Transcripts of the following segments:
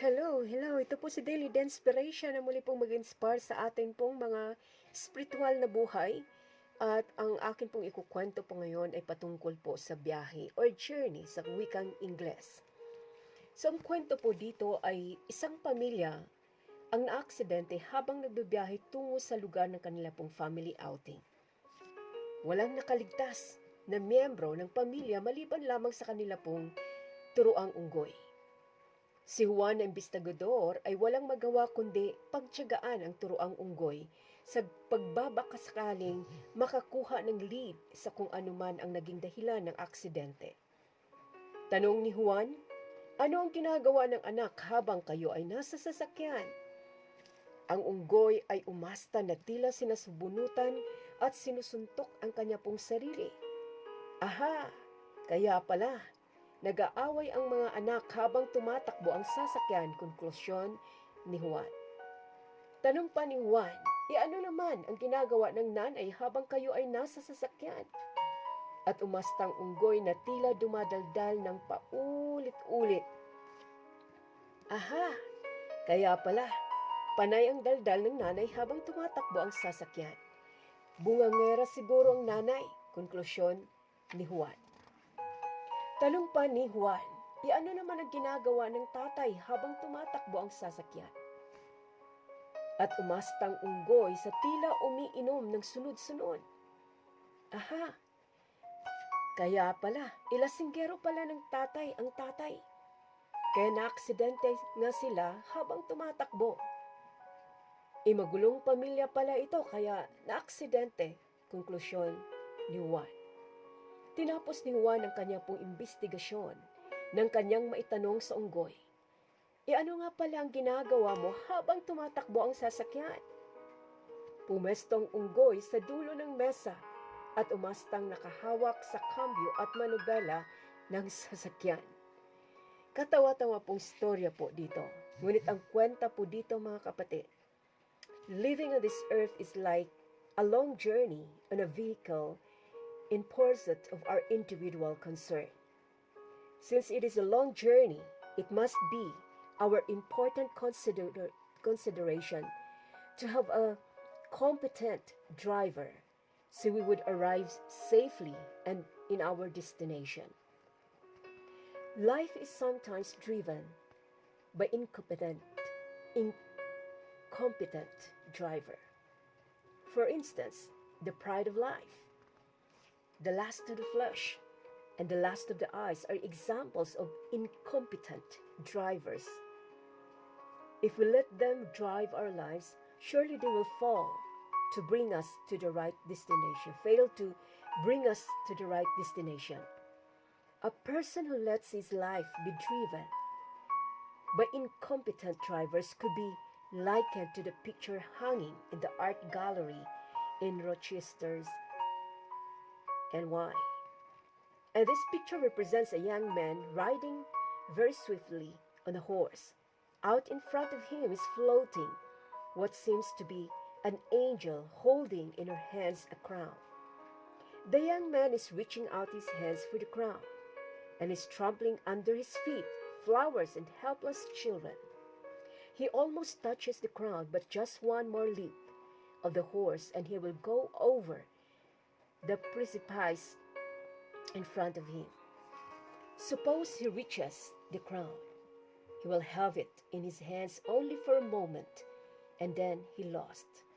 Hello. Ito po si Daily Denspiration na muli pong mag-inspire sa ating pong mga spiritual na buhay. At ang akin pong ikukwento po ngayon ay patungkol po sa biyahe or journey sa wikang Ingles. So ang kwento po dito ay isang pamilya ang naaksidente habang nagbibiyahe tungo sa lugar ng kanila pong family outing. Walang nakaligtas na miyembro ng pamilya maliban lamang sa kanila pong turuang unggoy. Si Juan na imbestigador ay walang magawa kundi pagtiyagaan ang turuang unggoy sa pagbabakasakaling makakuha ng lead sa kung anuman ang naging dahilan ng aksidente. Tanong ni Juan, ano ang ginagawa ng anak habang kayo ay nasa sasakyan? Ang unggoy ay umasta na tila sinasubunutan at sinusuntok ang kanya pong sarili. Aha, kaya pala, nag-aaway ang mga anak habang tumatakbo ang sasakyan, konklusyon ni Juan. Tanong pa ni Juan, ano naman ang ginagawa ng nanay habang kayo ay nasa sasakyan? At umastang unggoy na tila dumadaldal ng paulit-ulit. Aha, kaya pala, panay ang daldal ng nanay habang tumatakbo ang sasakyan. Bungangera siguro ang nanay, konklusyon ni Juan. Tanong pa ni Juan, ano naman ang ginagawa ng tatay habang tumatakbo ang sasakyan? At umastang unggoy sa tila umiinom ng sunod-sunod. Aha, kaya pala, ilasinggero pala ng tatay ang tatay. Kaya naaksidente nga sila habang tumatakbo. Magulong pamilya pala ito kaya naaksidente, konklusyon ni Juan. Tinapos ni Juan ang kanya pong imbestigasyon nang kanyang maitanong sa unggoy. Ano nga pala ang ginagawa mo habang tumatakbo ang sasakyan? Pumestong unggoy sa dulo ng mesa at umastang nakahawak sa kambyo at manubela ng sasakyan. Katawa-tawa pong storya po dito. Ngunit ang kwenta po dito mga kapatid, living on this earth is like a long journey on a vehicle in pursuit of our individual concern. Since it is a long journey, it must be our important consideration to have a competent driver so we would arrive safely and in our destination. Life is sometimes driven by incompetent driver. For instance, the pride of life, the lust of the flesh, and the lust of the eyes are examples of incompetent drivers. If we let them drive our lives, surely they will fail to bring us to the right destination. A person who lets his life be driven by incompetent drivers could be likened to the picture hanging in the art gallery in Rochester's NY. And this picture represents a young man riding very swiftly on a horse. Out in front of him is floating what seems to be an angel holding in her hands a crown. The young man is reaching out his hands for the crown and is trampling under his feet flowers and helpless children. He almost touches the crown, but just one more leap of the horse and he will go over the precipice in front of him. Suppose he reaches the crown. He will have it in his hands only for a moment, and then he lost.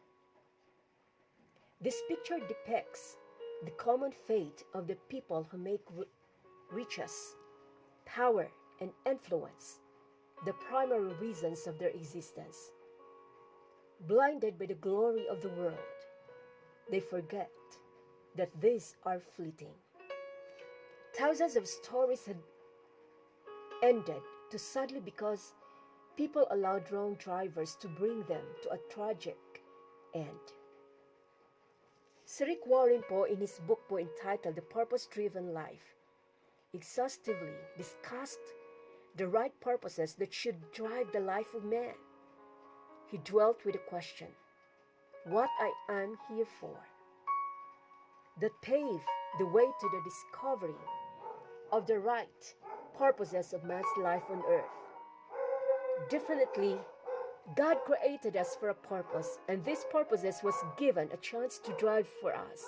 This picture depicts the common fate of the people who make riches, power, and influence the primary reasons of their existence. Blinded by the glory of the world, they forget that these are fleeting. Thousands of stories had ended too sadly because people allowed wrong drivers to bring them to a tragic end. Si Rick Warren po in his book po entitled The Purpose-Driven Life exhaustively discussed the right purposes that should drive the life of man. He dwelt with the question, what I am here for, that pave the way to the discovery of the right purposes of man's life on earth. Definitely, God created us for a purpose, and this purposes was given a chance to drive for us,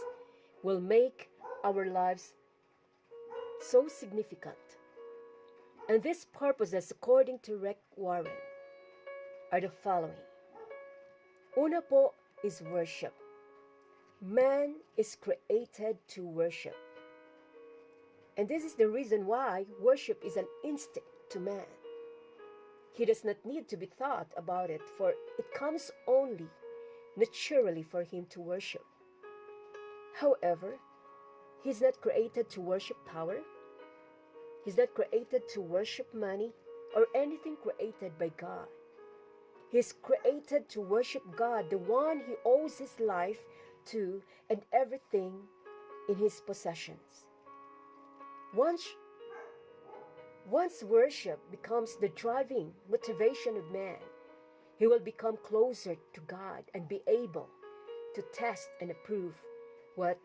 will make our lives so significant. And these purposes, according to Rick Warren, are the following. Una po is worship. Man is created to worship. And this is the reason why worship is an instinct to man. He does not need to be thought about it, for it comes only naturally for him to worship. However, he's not created to worship power. He's not created to worship money or anything created by God. He's created to worship God, the one he owes his life to and everything in his possessions. Once worship becomes the driving motivation of man, he will become closer to God and be able to test and approve what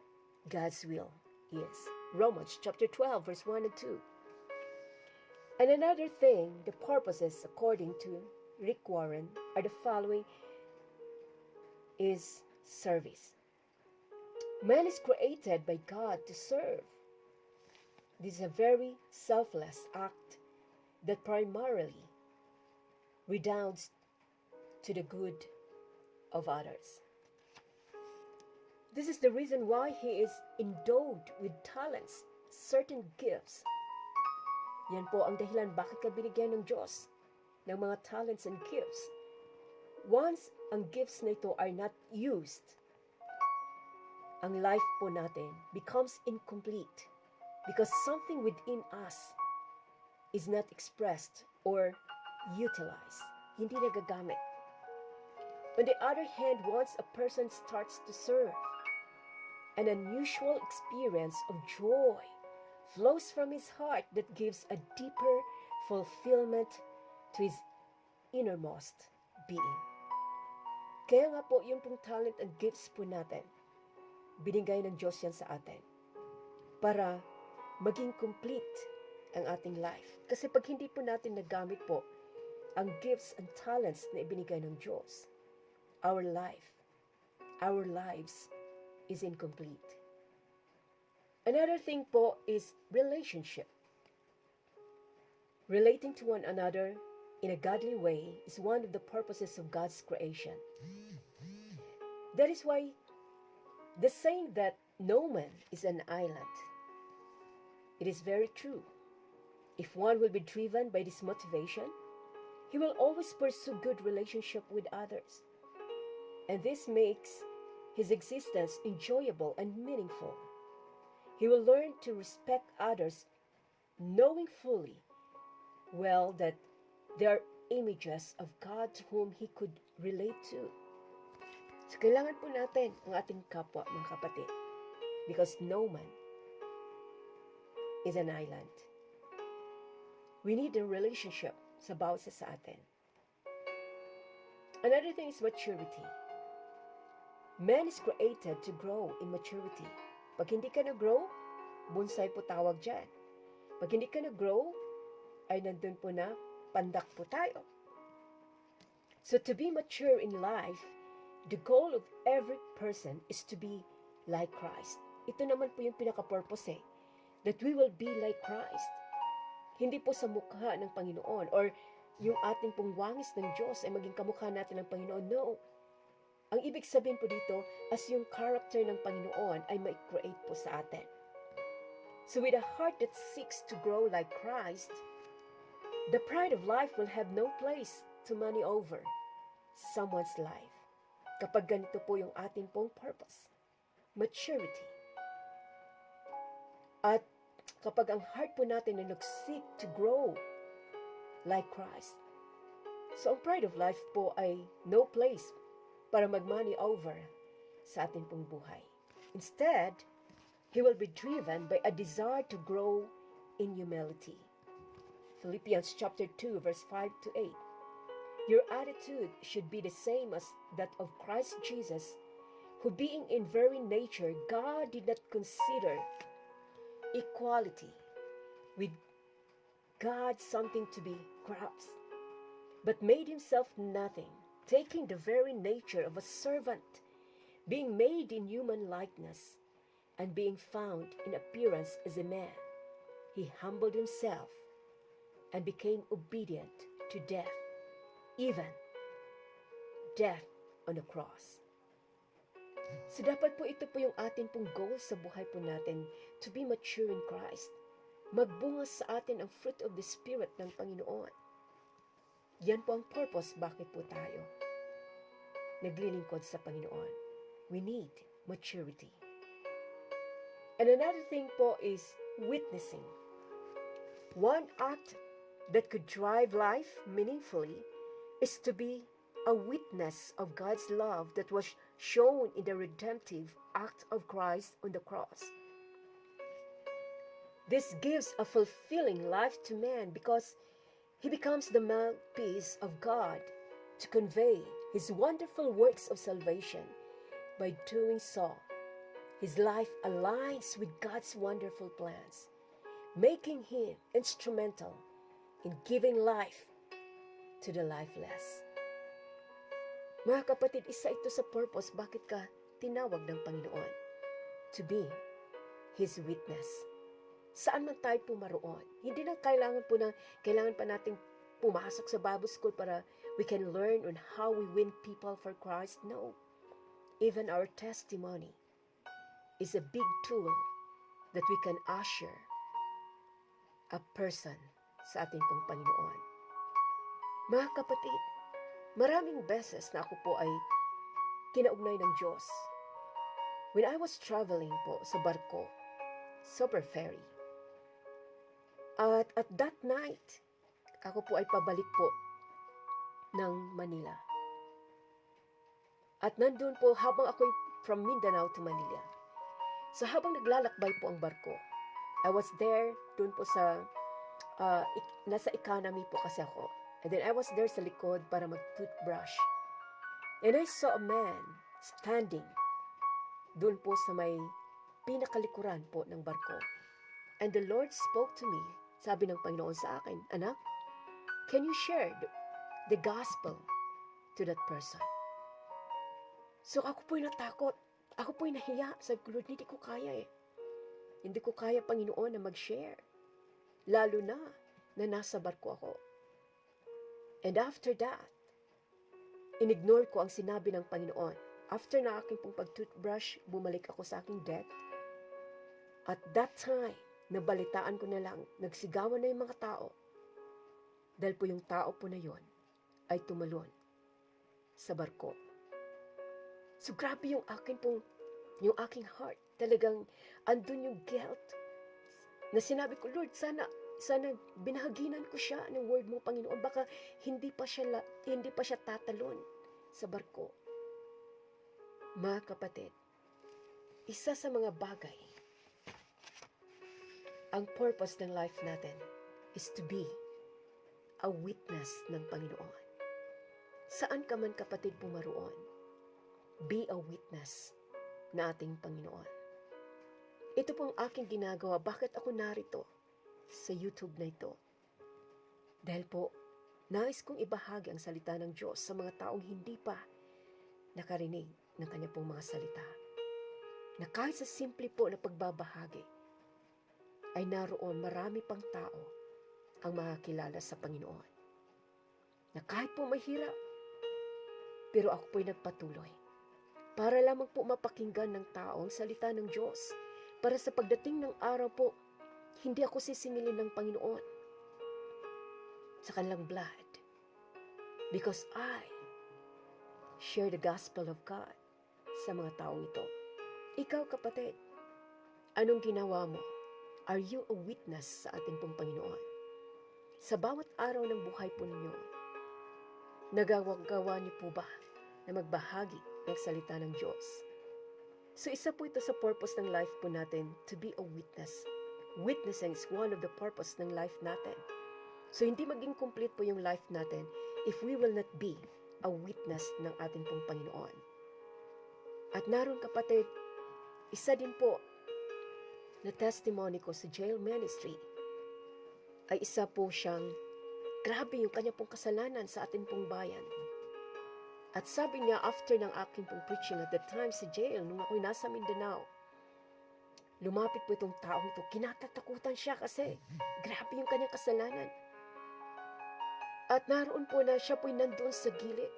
God's will is. Romans chapter 12, verse 1 and 2. And another thing, the purposes, according to Rick Warren, are the following, is service. Man is created by God to serve. This is a very selfless act that primarily redounds to the good of others. This is the reason why he is endowed with talents, certain gifts. Yan po ang dahilan bakit ka binigyan ng Diyos ng mga talents and gifts. Once ang gifts na ito are not used, ang life po natin becomes incomplete because something within us is not expressed or utilized. Hindi nagagamit. On the other hand, once a person starts to serve, an unusual experience of joy flows from his heart that gives a deeper fulfillment to his innermost being. Kaya nga po, yung pong talent and gifts po natin, binigay ng Diyos yan sa atin para maging complete ang ating life. Kasi pag hindi po natin nagamit po ang gifts and talents na ibinigay ng Diyos, our lives is incomplete. Another thing po is relationship. Relating to one another in a godly way is one of the purposes of God's creation. That is why the saying that no man is an island, it is very true. If one will be driven by this motivation, he will always pursue good relationship with others. And this makes his existence enjoyable and meaningful. He will learn to respect others, knowing fully well that they are images of God to whom he could relate to. So, kailangan po natin ang ating kapwa, mga kapatid, because no man is an island. We need a relationship sa bawat isa sa atin. Another thing is maturity. Man is created to grow in maturity. Pag hindi ka na-grow, bonsai po tawag dyan. Pag hindi ka na-grow, ay nandun po na, pandak po tayo. So to be mature in life, the goal of every person is to be like Christ. Ito naman po yung pinaka-purpose that we will be like Christ. Hindi po sa mukha ng Panginoon or yung ating pong wangis ng Diyos ay maging kamukha natin ng Panginoon. No. Ang ibig sabihin po dito, as yung character ng Panginoon ay may create po sa atin. So with a heart that seeks to grow like Christ, the pride of life will have no place to money over someone's life. Kapag ganito po yung ating pong purpose, maturity. At kapag ang heart po natin ay nag-seek to grow like Christ, so ang pride of life po ay no place para mag-money over sa ating pong buhay. Instead, he will be driven by a desire to grow in humility. Philippians chapter 2, verse 5 to 8. Your attitude should be the same as that of Christ Jesus, who being in very nature, God did not consider equality with God something to be grasped, but made himself nothing, taking the very nature of a servant, being made in human likeness, and being found in appearance as a man. He humbled himself and became obedient to death, even death on the cross. So dapat po ito po yung atin pong goal sa buhay po natin, to be mature in Christ. Magbunga sa atin ang fruit of the Spirit ng Panginoon. Yan po ang purpose bakit po tayo naglilingkod sa Panginoon. We need maturity. And another thing po is witnessing. One act that could drive life meaningfully is to be a witness of God's love that was shown in the redemptive act of Christ on the cross. This gives a fulfilling life to man because he becomes the mouthpiece of God to convey his wonderful works of salvation. By doing so, his life aligns with God's wonderful plans, making him instrumental in giving life to the lifeless. Mga kapatid, isa ito sa purpose bakit ka tinawag ng Panginoon, to be His witness. Saan man tayo pumaroon, hindi na kailangan pa nating pumasok sa Bible school para we can learn on how we win people for Christ. No. Even our testimony is a big tool that we can usher a person sa ating pong Panginoon. Mga kapatid, maraming beses na ako po ay kinaugnay ng Diyos. When I was traveling po sa barko, super ferry, at that night, ako po ay pabalik po ng Manila. At nandun po, habang ako'y from Mindanao to Manila, so habang naglalakbay po ang barko, I was there, dun po sa, nasa economy po kasi ako. And then I was there sa likod para mag-toothbrush. And I saw a man standing dun po sa may pinakalikuran po ng barko. And the Lord spoke to me. Sabi ng Panginoon sa akin, "Anak, can you share the gospel to that person?" So ako po'y natakot. Ako po'y nahiya. Sabi ko, "Lord, hindi ko kaya eh. Hindi ko kaya, Panginoon, na mag-share. Lalo na nasa barko ako." And after that, inignore ko ang sinabi ng Panginoon. After na aking pong pag-toothbrush, bumalik ako sa aking deck. At that time, nabalitaan ko na lang, nagsigawan na yung mga tao. Dahil po yung tao po na yon ay tumalon sa barko. So grabe yung aking heart. Talagang andun yung guilt na sinabi ko, "Lord, sana binahaginan ko siya ng word mo, Panginoon. Baka hindi pa siya tatalon sa barko." Mga kapatid, isa sa mga bagay, ang purpose ng life natin is to be a witness ng Panginoon. Saan ka man, kapatid, pumaroon, be a witness na ating Panginoon. Ito po ang aking ginagawa. Bakit ako narito sa YouTube na ito? Dahil po, nais kong ibahagi ang salita ng Diyos sa mga taong hindi pa nakarinig ng kanya pong mga salita. Na kahit sa simple po na pagbabahagi, ay naroon marami pang tao ang makakilala sa Panginoon. Na kahit po mahirap, pero ako po'y nagpatuloy para lamang po mapakinggan ng tao ang salita ng Diyos. Para sa pagdating ng araw po, hindi ako sisingilin ng Panginoon sa kanilang blood. Because I share the gospel of God sa mga taong ito. Ikaw, kapatid, anong ginawa mo? Are you a witness sa ating pong Panginoon? Sa bawat araw ng buhay po ninyo, nagawa niyo po ba na magbahagi ng salita ng Diyos? So isa po ito sa purpose ng life po natin, to be a witness. Witnessing is one of the purpose ng life natin. So hindi maging complete po yung life natin if we will not be a witness ng ating pong Panginoon. At naroon, kapatid, isa din po na testimony ko sa jail ministry ay isa po siyang Grabe yung kanya pong kasalanan sa atin pong bayan. At sabi niya, after ng aking pong preaching at the time sa jail, nung ako'y nasa Mindanao, lumapit po itong taong ito. Kinatatakutan siya kasi grabe yung kanyang kasalanan. At naroon po na siya po'y nandun sa gilid.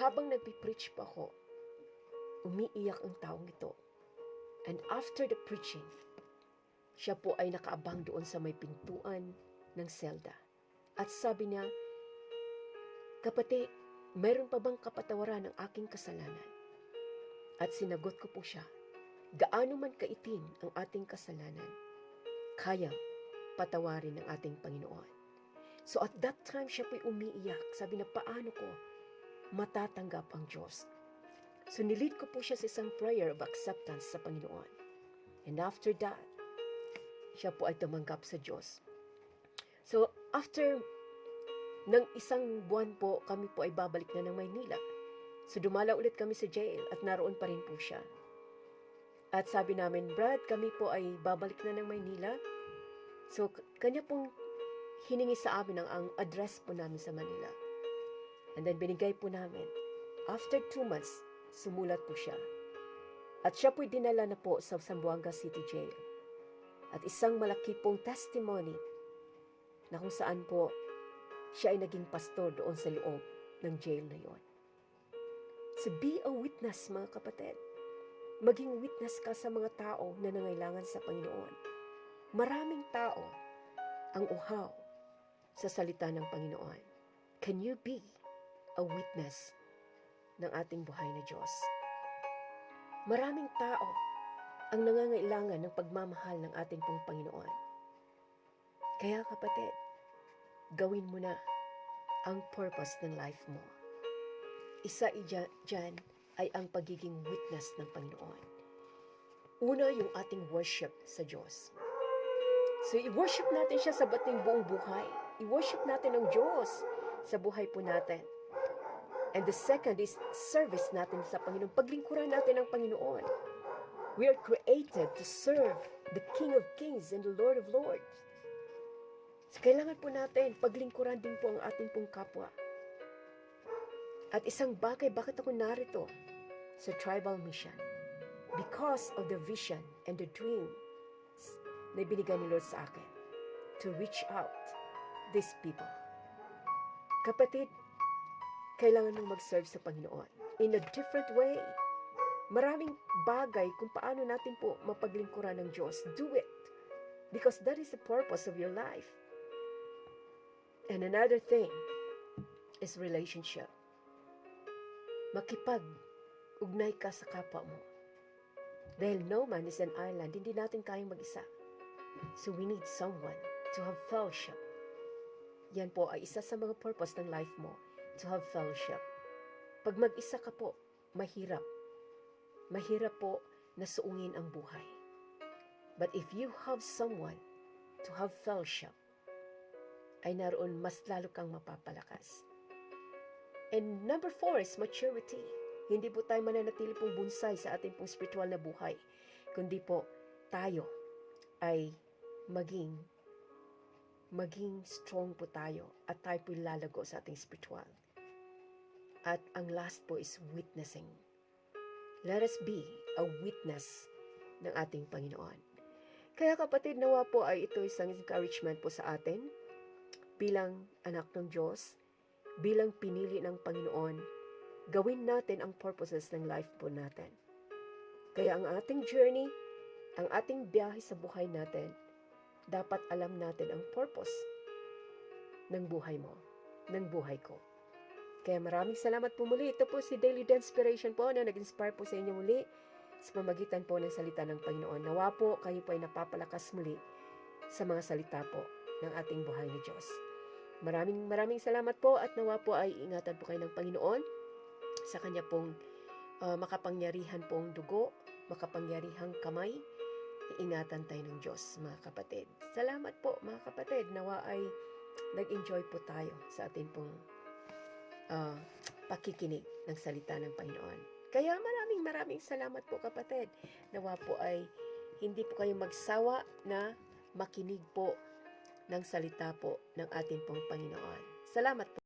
Habang nagpipreach pa ako, umiiyak ang taong ito. And after the preaching, siya po ay nakaabang doon sa may pintuan ng selda. At sabi niya, kapatid, mayroon pa bang kapatawaran ng aking kasalanan? At sinagot ko po siya, gaano man kaitim ang ating kasalanan, kayang patawarin ng ating Panginoon. So at that time, siya po'y umiiyak. Sabi na, paano ko matatanggap ang Diyos? So nilid ko po siya sa isang prayer of acceptance sa Panginoon. And after that, siya po ay tumanggap sa Diyos. So after ng isang buwan po, kami po ay babalik na ng Maynila. So dumala ulit kami sa jail at naroon pa rin po siya. At sabi namin, Brad, kami po ay babalik na ng Maynila. So kanya pong hiningi sa amin ang address po namin sa Manila. And then binigay po namin. After 2 months, sumulat po siya. At siya po'y dinala na po sa Zamboanga City Jail. At isang malaki pong testimony na kung saan po siya ay naging pastor doon sa loob ng jail na yon. So be a witness, mga kapatid. Maging witness ka sa mga tao na nangailangan sa Panginoon. Maraming tao ang uhaw sa salita ng Panginoon. Can you be a witness ng ating buhay na Diyos? Maraming tao ang nangangailangan ng pagmamahal ng ating pong Panginoon. Kaya kapatid, gawin mo na ang purpose ng life mo. Isa dyan ay ang pagiging witness ng Panginoon. Una, yung ating worship sa Diyos. So, i-worship natin siya sa bating buong buhay. I-worship natin ang Diyos sa buhay po natin. And the second is service natin sa Panginoon. Paglingkuran natin ang Panginoon. We are created to serve the King of Kings and the Lord of Lords. So, kailangan po natin paglingkuran din po ang ating pong kapwa. At isang bagay, bakit ako narito sa tribal mission? Because of the vision and the dreams na binigay ni Lord sa akin to reach out these people. Kapatid, kailangan mong mag-serve sa Panginoon in a different way. Maraming bagay kung paano natin po mapaglingkuran ng Diyos. Do it. Because that is the purpose of your life. And another thing is relationship. Makipag-ugnay ka sa kapwa mo. Dahil no man is an island, hindi natin kayang mag-isa. So we need someone to have fellowship. Yan po ay isa sa mga purpose ng life mo, to have fellowship. Pag mag-isa ka po, mahirap. Mahirap po na suungin ang buhay. But if you have someone to have fellowship, ay naroon mas lalo kang mapapalakas. And number 4 is maturity. Hindi po tayo mananatili pong bunsay sa ating pong spiritual na buhay, kundi po tayo ay maging strong po tayo at tayo po lalago sa ating spiritual. At ang last po is witnessing. Let us be a witness ng ating Panginoon. Kaya kapatid, nawa po ay ito isang encouragement po sa atin bilang anak ng Diyos, bilang pinili ng Panginoon, gawin natin ang purposes ng life po natin. Kaya ang ating journey, ang ating biyahe sa buhay natin, dapat alam natin ang purpose ng buhay mo, ng buhay ko. Kaya maraming salamat po muli. Ito po si Daily Inspiration po na nag-inspire po sa inyo muli sa pamagitan po ng salita ng Panginoon. Nawa po kayo po ay napapalakas muli sa mga salita po ng ating buhay ni Diyos. Maraming salamat po at nawa po ay ingatan po kayo ng Panginoon sa kanya pong makapangyarihan pong dugo, makapangyarihang kamay. Iingatan tayo ng Diyos, mga kapatid. Salamat po, mga kapatid. Nawa ay nag-enjoy po tayo sa ating pong pakikinig ng salita ng Panginoon. Kaya maraming salamat po, kapatid. Nawa po ay hindi po kayo magsawa na makinig po ng salita po ng ating pong Panginoon. Salamat po.